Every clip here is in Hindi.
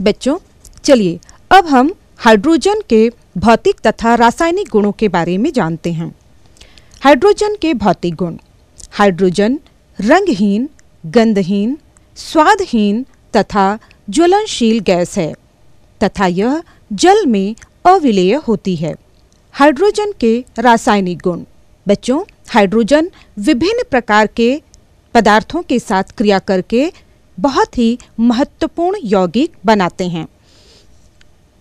बच्चों, चलिए अब हम हाइड्रोजन के भौतिक तथा रासायनिक गुणों के बारे में जानते हैं। हाइड्रोजन के भौतिक गुण। हाइड्रोजन रंगहीन, गंधहीन, स्वादहीन तथा ज्वलनशील गैस है तथा यह जल में अविलेय होती है। हाइड्रोजन के रासायनिक गुण। बच्चों, हाइड्रोजन विभिन्न प्रकार के पदार्थों के साथ क्रिया करके बहुत ही महत्वपूर्ण यौगिक बनाते हैं।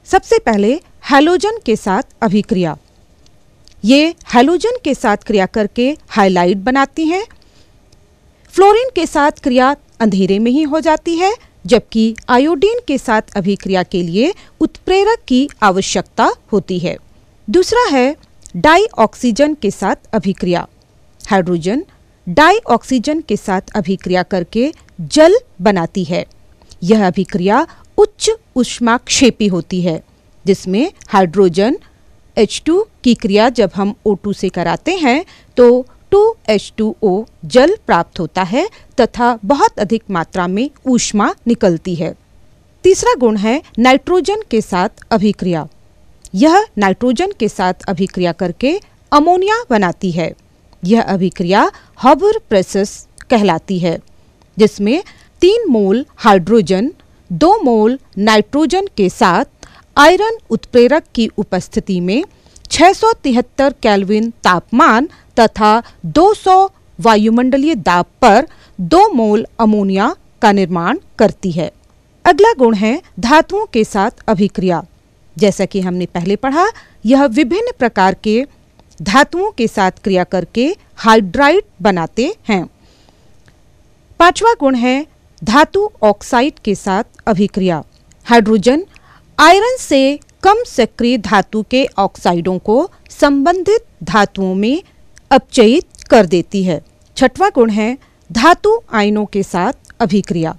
सबसे पहले हैलोजन के साथ अभिक्रिया। ये हैलोजन के साथ क्रिया करके हाइलाइट बनाती हैं। फ्लोरीन के साथ क्रिया अंधेरे में ही हो जाती है, जबकि आयोडीन के साथ अभिक्रिया के लिए उत्प्रेरक की आवश्यकता होती है। दूसरा है डाई ऑक्सीजन के साथ अभिक्रिया। हाइड्रोजन डाई ऑक्सीजन के साथ अभिक्रिया करके जल बनाती है। यह अभिक्रिया उच्च ऊष्माक्षेपी होती है, जिसमें हाइड्रोजन H2 की क्रिया जब हम O2 से कराते हैं तो 2H2O जल प्राप्त होता है तथा बहुत अधिक मात्रा में ऊष्मा निकलती है। तीसरा गुण है नाइट्रोजन के साथ अभिक्रिया। यह नाइट्रोजन के साथ अभिक्रिया करके अमोनिया बनाती है। यह अभिक्रिया हॉबर प्रोसेस कहलाती है, जिसमें 3 मोल हाइड्रोजन 2 मोल नाइट्रोजन के साथ आयरन उत्प्रेरक की उपस्थिति में 673 केल्विन तापमान तथा 200 वायुमंडलीय दाब पर 2 मोल अमोनिया का निर्माण करती है। अगला गुण है धातुओं के साथ अभिक्रिया। जैसा कि हमने पहले पढ़ा, यह विभिन्न प्रकार के धातुओं के साथ क्रिया करके हाइड्राइड बनाते हैं। पांचवा गुण है धातु ऑक्साइड के साथ अभिक्रिया। हाइड्रोजन आयरन से कम सक्रिय धातु के ऑक्साइडों को संबंधित धातुओं में अपचयित कर देती है। छठवां गुण है धातु आयनों के साथ अभिक्रिया।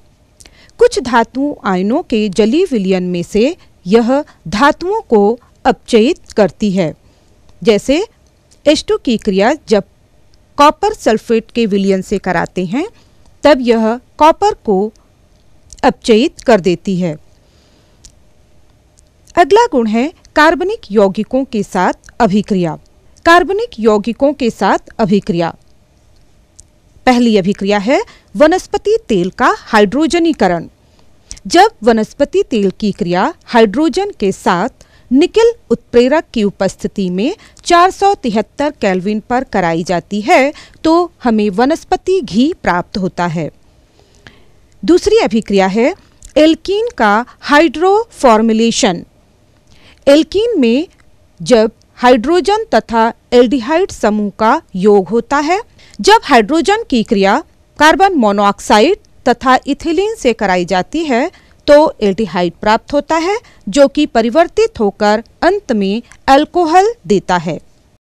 कुछ धातु आयनों के जलीय विलयन में से यह धातुओं को अपचयित करती है। जैसे H2 की क्रिया जब कॉपर सल्फेट के विलयन से कराते हैं तब यह कॉपर को अपचयित कर देती है। अगला गुण है कार्बनिक यौगिकों के साथ अभिक्रिया। कार्बनिक यौगिकों के साथ अभिक्रिया। पहली अभिक्रिया है वनस्पति तेल का हाइड्रोजनीकरण। जब वनस्पति तेल की क्रिया हाइड्रोजन के साथ निकेल उत्प्रेरक की उपस्थिति में 473 केल्विन पर कराई जाती है तो हमें वनस्पति घी प्राप्त होता है। दूसरी अभिक्रिया है एल्कीन का हाइड्रोफॉर्मिलेशन। एल्कीन में जब हाइड्रोजन तथा एल्डिहाइड समूह का योग होता है, जब हाइड्रोजन की क्रिया कार्बन मोनोऑक्साइड तथा इथिलीन से कराई जाती है तो एल्डिहाइड प्राप्त होता है, जो कि परिवर्तित होकर अंत में अल्कोहल देता है।